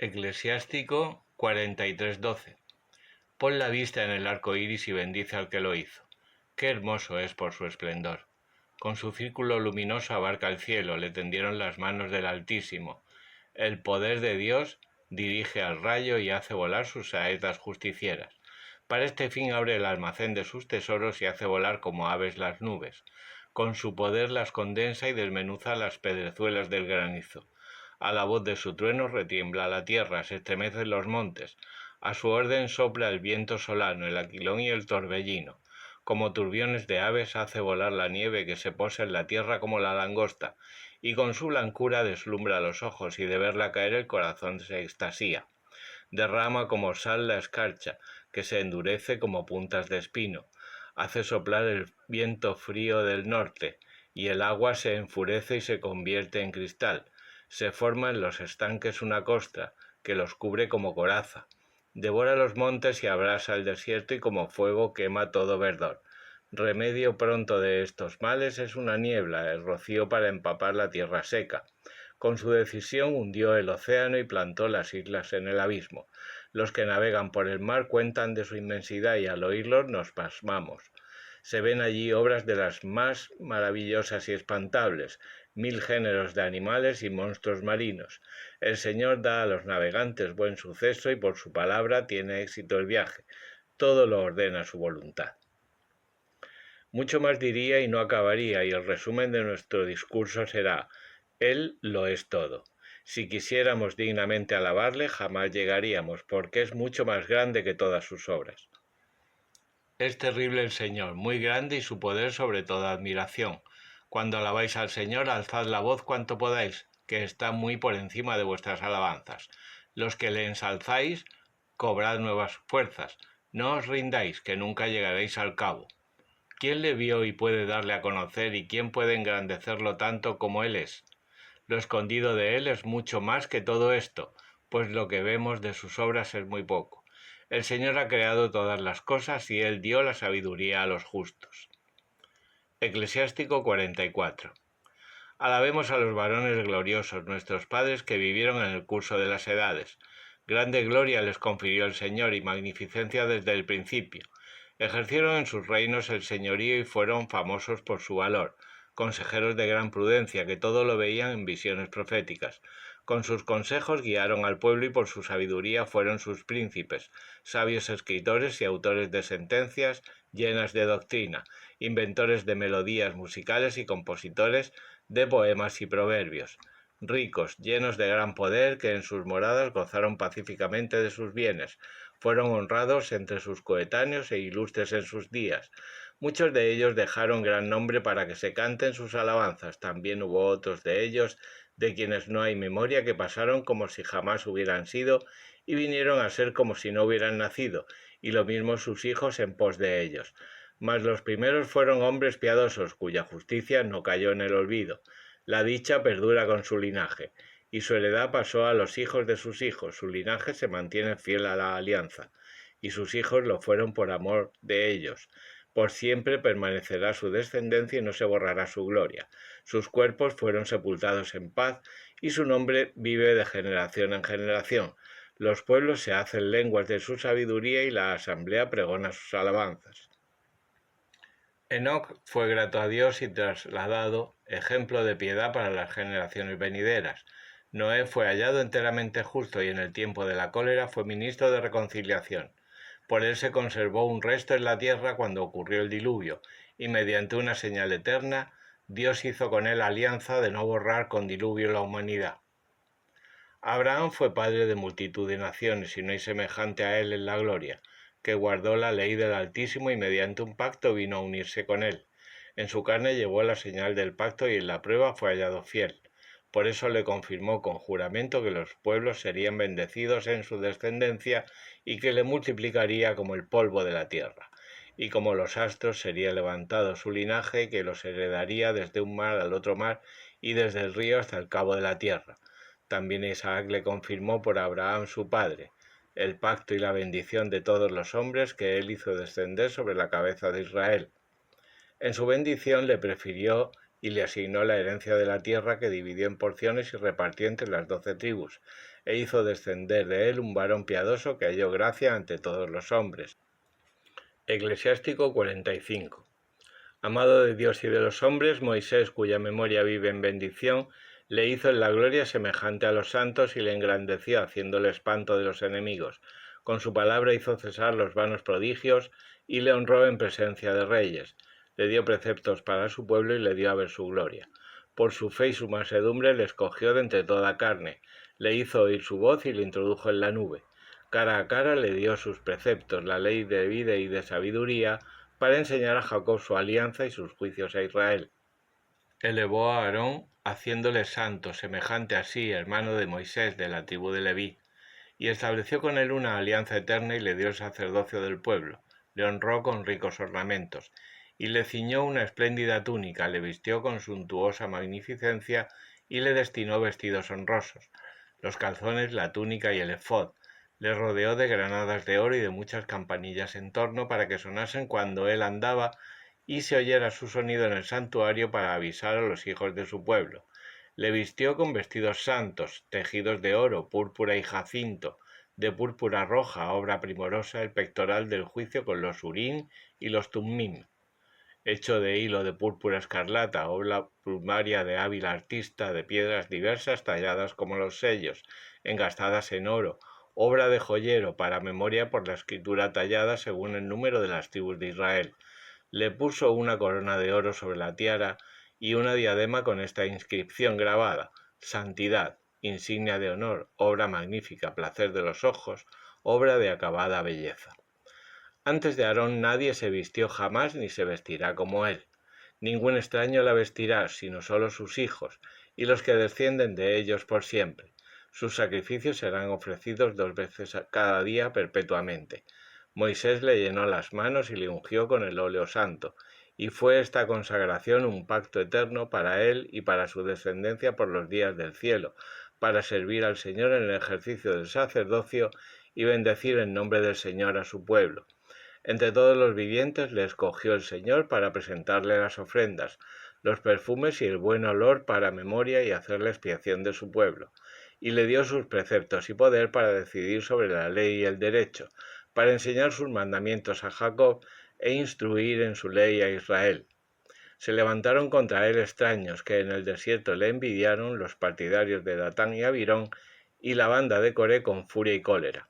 Eclesiástico 43:12. Pon la vista en el arco iris y bendice al que lo hizo. Qué hermoso es por su esplendor. Con su círculo luminoso abarca el cielo, le tendieron las manos del Altísimo. El poder de Dios dirige al rayo y hace volar sus saetas justicieras. Para este fin abre el almacén de sus tesoros y hace volar como aves las nubes. Con su poder las condensa y desmenuza las pedrezuelas del granizo. A la voz de su trueno retiembla la tierra, se estremecen los montes. A su orden sopla el viento solano, el aquilón y el torbellino. Como turbiones de aves hace volar la nieve que se posa en la tierra como la langosta, y con su blancura deslumbra los ojos, y de verla caer el corazón se extasía. Derrama como sal la escarcha, que se endurece como puntas de espino. Hace soplar el viento frío del norte, y el agua se enfurece y se convierte en cristal. Se forma en los estanques una costra, que los cubre como coraza. Devora los montes y abrasa el desierto, y como fuego quema todo verdor. Remedio pronto de estos males es una niebla, el rocío para empapar la tierra seca. Con su decisión hundió el océano y plantó las islas en el abismo. Los que navegan por el mar cuentan de su inmensidad y al oírlos nos pasmamos. Se ven allí obras de las más maravillosas y espantables, 1000 géneros de animales y monstruos marinos. El Señor da a los navegantes buen suceso y por su palabra tiene éxito el viaje. Todo lo ordena su voluntad. Mucho más diría y no acabaría, y el resumen de nuestro discurso será: Él lo es todo. Si quisiéramos dignamente alabarle, jamás llegaríamos, porque es mucho más grande que todas sus obras. Es terrible el Señor, muy grande y su poder sobre toda admiración. Cuando alabáis al Señor, alzad la voz cuanto podáis, que está muy por encima de vuestras alabanzas. Los que le ensalzáis, cobrad nuevas fuerzas. No os rindáis, que nunca llegaréis al cabo. ¿Quién le vio y puede darle a conocer, y quién puede engrandecerlo tanto como Él es? Lo escondido de Él es mucho más que todo esto, pues lo que vemos de sus obras es muy poco. El Señor ha creado todas las cosas y Él dio la sabiduría a los justos. Eclesiástico 44. Alabemos a los varones gloriosos, nuestros padres que vivieron en el curso de las edades. Grande gloria les confirió el Señor y magnificencia desde el principio. Ejercieron en sus reinos el señorío y fueron famosos por su valor, consejeros de gran prudencia, que todo lo veían en visiones proféticas. Con sus consejos guiaron al pueblo y por su sabiduría fueron sus príncipes, sabios escritores y autores de sentencias llenas de doctrina, inventores de melodías musicales y compositores de poemas y proverbios. Ricos, llenos de gran poder, que en sus moradas gozaron pacíficamente de sus bienes, fueron honrados entre sus coetáneos e ilustres en sus días. Muchos de ellos dejaron gran nombre para que se canten sus alabanzas. También hubo otros de ellos, de quienes no hay memoria, que pasaron como si jamás hubieran sido, y vinieron a ser como si no hubieran nacido, y lo mismo sus hijos en pos de ellos. Mas los primeros fueron hombres piadosos, cuya justicia no cayó en el olvido. La dicha perdura con su linaje, y su heredad pasó a los hijos de sus hijos. Su linaje se mantiene fiel a la alianza, y sus hijos lo fueron por amor de ellos. Por siempre permanecerá su descendencia y no se borrará su gloria. Sus cuerpos fueron sepultados en paz, y su nombre vive de generación en generación. Los pueblos se hacen lenguas de su sabiduría, y la asamblea pregona sus alabanzas. Enoc fue grato a Dios y trasladado, ejemplo de piedad para las generaciones venideras. Noé fue hallado enteramente justo y en el tiempo de la cólera fue ministro de reconciliación. Por él se conservó un resto en la tierra cuando ocurrió el diluvio, y mediante una señal eterna, Dios hizo con él alianza de no borrar con diluvio la humanidad. Abraham fue padre de multitud de naciones, y no hay semejante a él en la gloria, que guardó la ley del Altísimo y mediante un pacto vino a unirse con él. En su carne llevó la señal del pacto y en la prueba fue hallado fiel. Por eso le confirmó con juramento que los pueblos serían bendecidos en su descendencia y que le multiplicaría como el polvo de la tierra. Y como los astros sería levantado su linaje, que los heredaría desde un mar al otro mar y desde el río hasta el cabo de la tierra. También Isaac le confirmó por Abraham su padre, el pacto y la bendición de todos los hombres que él hizo descender sobre la cabeza de Israel. En su bendición le prefirió y le asignó la herencia de la tierra, que dividió en porciones y repartió entre las 12 tribus, e hizo descender de él un varón piadoso que halló gracia ante todos los hombres. Eclesiástico 45. Amado de Dios y de los hombres, Moisés, cuya memoria vive en bendición, le hizo en la gloria semejante a los santos y le engrandeció, haciéndole espanto de los enemigos. Con su palabra hizo cesar los vanos prodigios y le honró en presencia de reyes. Le dio preceptos para su pueblo y le dio a ver su gloria. Por su fe y su mansedumbre le escogió de entre toda carne, le hizo oír su voz y le introdujo en la nube. Cara a cara le dio sus preceptos, la ley de vida y de sabiduría, para enseñar a Jacob su alianza y sus juicios a Israel. Elevó a Aarón, haciéndole santo, semejante a sí, hermano de Moisés, de la tribu de Leví, y estableció con él una alianza eterna y le dio el sacerdocio del pueblo, le honró con ricos ornamentos, y le ciñó una espléndida túnica, le vistió con suntuosa magnificencia y le destinó vestidos honrosos, los calzones, la túnica y el ephod. Le rodeó de granadas de oro y de muchas campanillas en torno para que sonasen cuando él andaba y se oyera su sonido en el santuario para avisar a los hijos de su pueblo. Le vistió con vestidos santos, tejidos de oro, púrpura y jacinto, de púrpura roja, obra primorosa, el pectoral del juicio con los urín y los tummim, hecho de hilo de púrpura escarlata, obra plumaria de hábil artista, de piedras diversas talladas como los sellos, engastadas en oro, obra de joyero, para memoria por la escritura tallada según el número de las tribus de Israel. Le puso una corona de oro sobre la tiara y una diadema con esta inscripción grabada: Santidad, insignia de honor, obra magnífica, placer de los ojos, obra de acabada belleza. Antes de Aarón nadie se vistió jamás ni se vestirá como él. Ningún extraño la vestirá, sino solo sus hijos, y los que descienden de ellos por siempre. Sus sacrificios serán ofrecidos 2 veces cada día perpetuamente. Moisés le llenó las manos y le ungió con el óleo santo, y fue esta consagración un pacto eterno para él y para su descendencia por los días del cielo, para servir al Señor en el ejercicio del sacerdocio y bendecir en nombre del Señor a su pueblo. Entre todos los vivientes le escogió el Señor para presentarle las ofrendas, los perfumes y el buen olor para memoria y hacer la expiación de su pueblo, y le dio sus preceptos y poder para decidir sobre la ley y el derecho, para enseñar sus mandamientos a Jacob e instruir en su ley a Israel. Se levantaron contra él extraños que en el desierto le envidiaron, los partidarios de Datán y Abirón, y la banda de Coré con furia y cólera.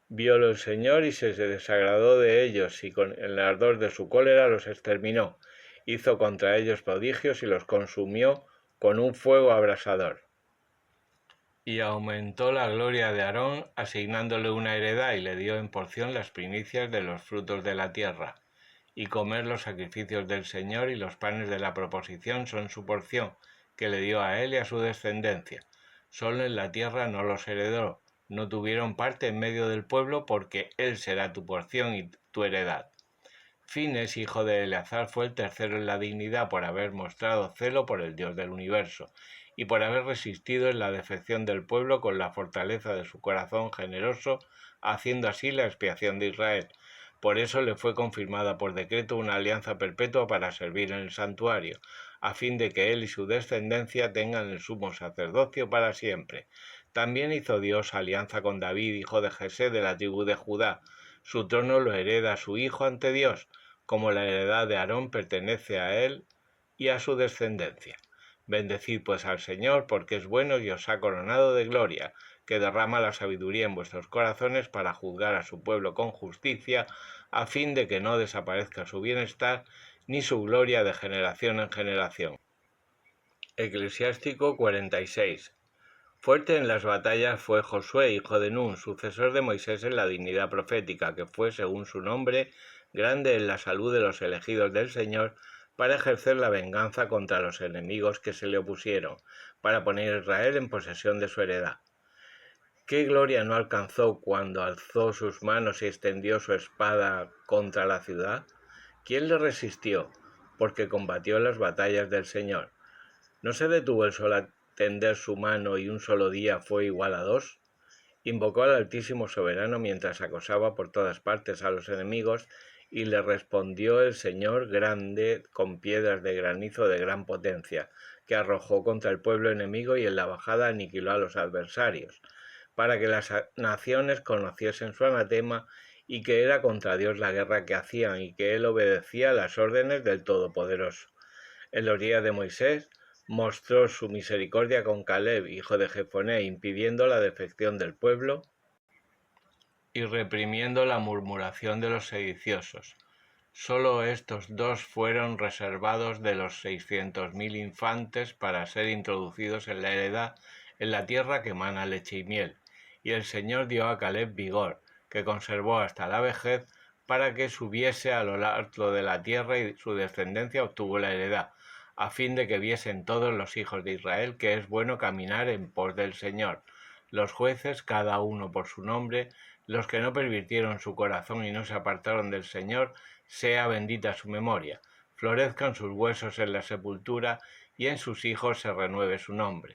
Viólo el Señor y se desagradó de ellos, y con el ardor de su cólera los exterminó. Hizo contra ellos prodigios y los consumió con un fuego abrasador. Y aumentó la gloria de Aarón, asignándole una heredad, y le dio en porción las primicias de los frutos de la tierra. Y comer los sacrificios del Señor y los panes de la proposición son su porción, que le dio a él y a su descendencia. Solo en la tierra no los heredó, no tuvieron parte en medio del pueblo, porque él será tu porción y tu heredad. Fines, hijo de Eleazar, fue el tercero en la dignidad por haber mostrado celo por el Dios del universo, y por haber resistido en la defección del pueblo con la fortaleza de su corazón generoso, haciendo así la expiación de Israel. Por eso le fue confirmada por decreto una alianza perpetua para servir en el santuario, a fin de que él y su descendencia tengan el sumo sacerdocio para siempre. También hizo Dios alianza con David, hijo de Jesé, de la tribu de Judá. Su trono lo hereda su hijo ante Dios, como la heredad de Aarón pertenece a él y a su descendencia. Bendecid pues al Señor, porque es bueno y os ha coronado de gloria, que derrama la sabiduría en vuestros corazones para juzgar a su pueblo con justicia, a fin de que no desaparezca su bienestar ni su gloria de generación en generación. Eclesiástico 46. Fuerte en las batallas fue Josué, hijo de Nun, sucesor de Moisés en la dignidad profética, que fue, según su nombre, grande en la salud de los elegidos del Señor, para ejercer la venganza contra los enemigos que se le opusieron, para poner a Israel en posesión de su heredad. ¿Qué gloria no alcanzó cuando alzó sus manos y extendió su espada contra la ciudad? ¿Quién le resistió? Porque combatió las batallas del Señor. ¿No se detuvo el sol a tender su mano y un solo día fue igual a 2? Invocó al Altísimo Soberano mientras acosaba por todas partes a los enemigos Y le respondió el Señor grande con piedras de granizo de gran potencia, que arrojó contra el pueblo enemigo y en la bajada aniquiló a los adversarios, para que las naciones conociesen su anatema y que era contra Dios la guerra que hacían y que él obedecía las órdenes del Todopoderoso. En los días de Moisés mostró su misericordia con Caleb, hijo de Jefoné, impidiendo la defección del pueblo y reprimiendo la murmuración de los sediciosos. Solo estos dos fueron reservados de los 600.000 infantes para ser introducidos en la heredad en la tierra que mana leche y miel. Y el Señor dio a Caleb vigor, que conservó hasta la vejez, para que subiese a lo alto de la tierra y su descendencia obtuvo la heredad, a fin de que viesen todos los hijos de Israel que es bueno caminar en pos del Señor. Los jueces, cada uno por su nombre, los que no pervirtieron su corazón y no se apartaron del Señor, sea bendita su memoria, florezcan sus huesos en la sepultura y en sus hijos se renueve su nombre.